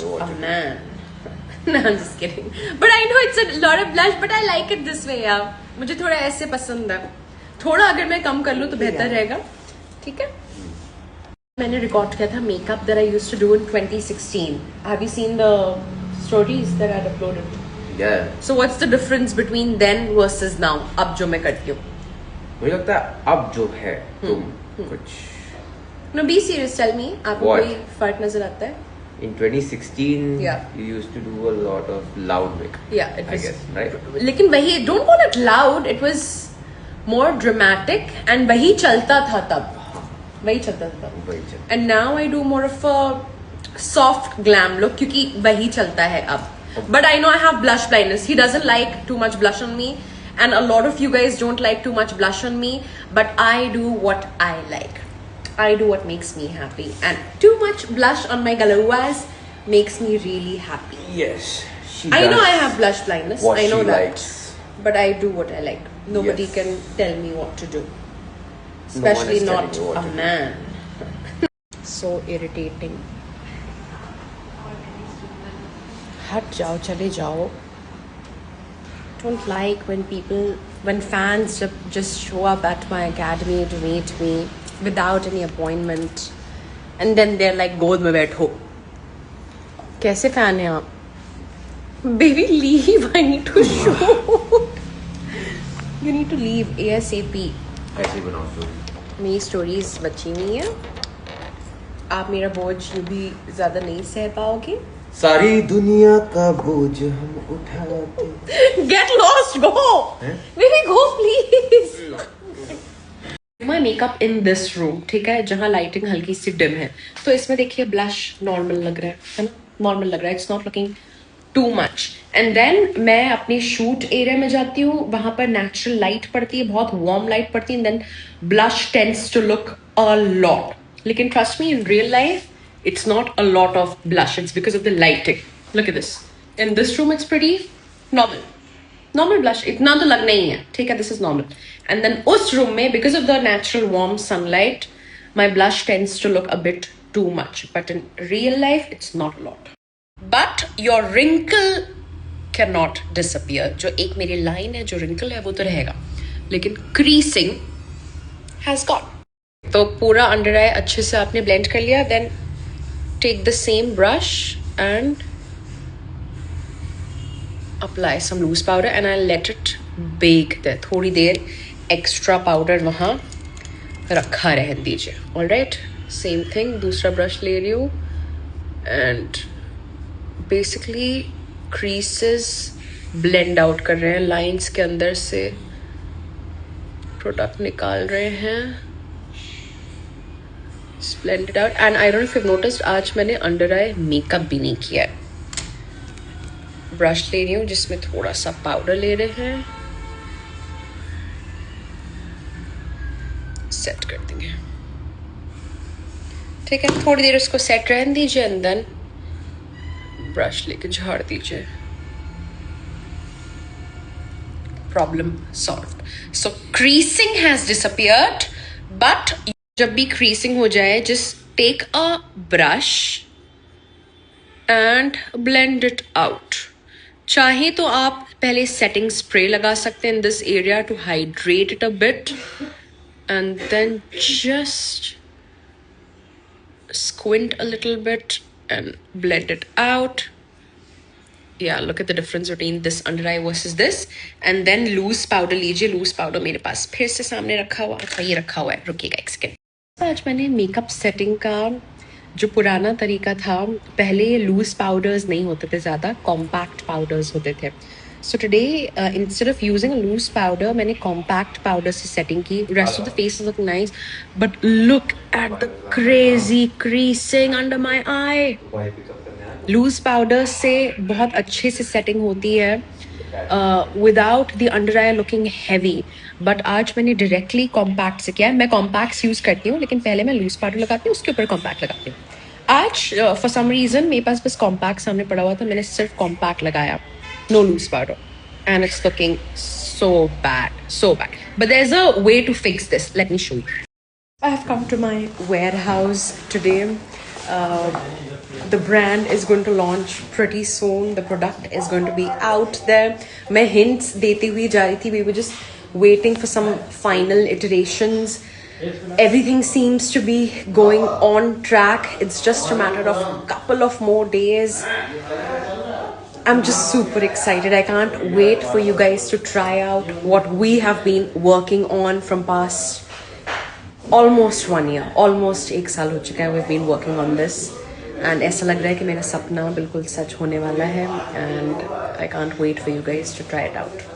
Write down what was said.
not a man. No, I'm just kidding. But I know it's a lot of blush, but I like it this way यार. मुझे थोड़ा ऐसे पसंद है. थोड़ा अगर मैं कम कर लूँ तो बेहतर रहेगा. ठीक है? मैंने रिकॉर्ड किया था makeup that I used to do in 2016. Have you seen the stories that I had uploaded? Yeah. So what's the difference between then versus now? अब जो मैं करती हूँ. मुझे लगता है अब जो है तुम कुछ. No, be serious. Tell me. आपको कोई फर्क नजर आता है? In 2016, Yeah. you used to do a lot of loud makeup. Yeah, it was. I guess, right? लेकिन वही, don't call it loud. It was more dramatic and वही चलता था तब. वही चलता था तब. वही चलता. And now I do more of a soft glam look क्योंकि वही चलता है अब. But I know I have blush blindness. He doesn't like too much blush on me, and a lot of you guys don't like too much blush on me. But I do what I like. I do what makes me happy, and too much blush on my galawas makes me really happy. Yes. I know I have blush blindness. What I know she that. likes. But I do what I like. Nobody Yes. can tell me what to do. No one Especially is telling not you what a to do. man. So irritating. हट जाओ, चले जाओ. Don't like when fans just show up at my academy to meet me without any appointment, and then they're like, गोद में बैठो. कैसे fan हैं आप? Baby, leave. I need to shoot. You need to leave ASAP. ऐसे बनाओ story. मेरी stories बची नहीं है. आप मेरा बोझ यूं भी ज्यादा नहीं सह पाओगे. सारी दुनिया का बोझ हम उठाते. Get lost, go. Baby, go please. My makeup in this room, ठीक है, जहाँ लाइटिंग हल्की सी डिम है, तो इसमें देखिए ब्लश नॉर्मल लग रहा है ना, नॉर्मल लग रहा है. It's not looking too much. And then मैं अपनी शूट एरिया में जाती हूँ, वहां पर नेचुरल लाइट पड़ती है, बहुत वार्म लाइट पड़ती है, and then blush tends to look a lot. लेकिन trust me, in real life it's not a lot of blush. It's because of the lighting. Look at this. In this room, it's pretty normal blush. इतना तो लगना ही है, ठीक है, this is normal. And then उस room में, because of the natural warm sunlight, my blush tends to look a bit too much. But in real life, it's not a lot. But your wrinkle cannot disappear. जो एक मेरी line है, जो wrinkle है, वो तो रहेगा. लेकिन creasing has gone. तो पूरा under eye अच्छे से आपने blend कर लिया. Then take the same brush and apply some loose powder, and I'll let it bake there. थोड़ी देर extra powder वहाँ रखा रहने दीजिए. All right, same thing. दूसरा brush ले रही हूँ and basically creases blend out कर रहे हैं, lines के अंदर से product निकाल रहे हैं. Blend it out. And I don't know if you've noticed, आज मैंने अंडर आई मेकअप भी नहीं किया है. ब्रश ले रही हूँ जिसमें थोड़ा सा पाउडर ले रहे हैं, सेट कर देंगे. ठीक है, थोड़ी देर उसको सेट रहने दीजिए, एंड देन ब्रश लेके झाड़ दीजिए. Problem solved. So creasing has disappeared. But जब भी क्रीसिंग हो जाए, just take a brush and blend it out. चाहे तो आप पहले सेटिंग स्प्रे लगा सकते हैं in this area to hydrate it a bit, and then just squint a little bit and blend it out. Yeah, look at the difference between this under eye versus this. And then loose powder लीजिए. loose powder मेरे पास फिर से सामने रखा हुआ, अच्छा ये रखा हुआ है, रुकिएगा एक सेकेंड. आज मैंने मेकअप सेटिंग का जो पुराना तरीका था, पहले लूज पाउडर्स नहीं होते थे, ज़्यादा कॉम्पैक्ट पाउडर्स होते थे. So today instead of using a loose powder, मैंने कॉम्पैक्ट पाउडर से सेटिंग की. Rest of the face is looking nice, but look at the crazy creasing under my eye. Loose powder से बहुत अच्छे से setting होती है without the under eye looking heavy. But आज मैंने डायरेक्टली कॉम्पैक्ट से किया है. मैं कॉम्पैक्ट्स यूज़ करती हूँ, लेकिन पहले मैं लूज पाउडर लगाती हूँ, उसके ऊपर कॉम्पैक्ट लगाती हूँ. आज फॉर सम रीज़न मेरे पास बस कॉम्पैक्ट सामने पड़ा हुआ था, मैंने सिर्फ कॉम्पैक्ट लगाया, no loose powder, and it's looking so bad. But there's a way to fix this. Let me show you. I have come to my warehouse today. The brand is going to launch pretty soon. The product is going to be out there. मैं hints देती हुई जा रही थी. We were just waiting for some final iterations. Everything seems to be going on track. It's just a matter of a couple of more days. I'm just super excited. I can't wait for you guys to try out what we have been working on from past almost 1 year. Almost 1 साल हो चुका है. We've been working on this. And ऐसा लग रहा है कि मेरा सपना बिल्कुल सच होने वाला है. And I can't wait for you guys to try it out.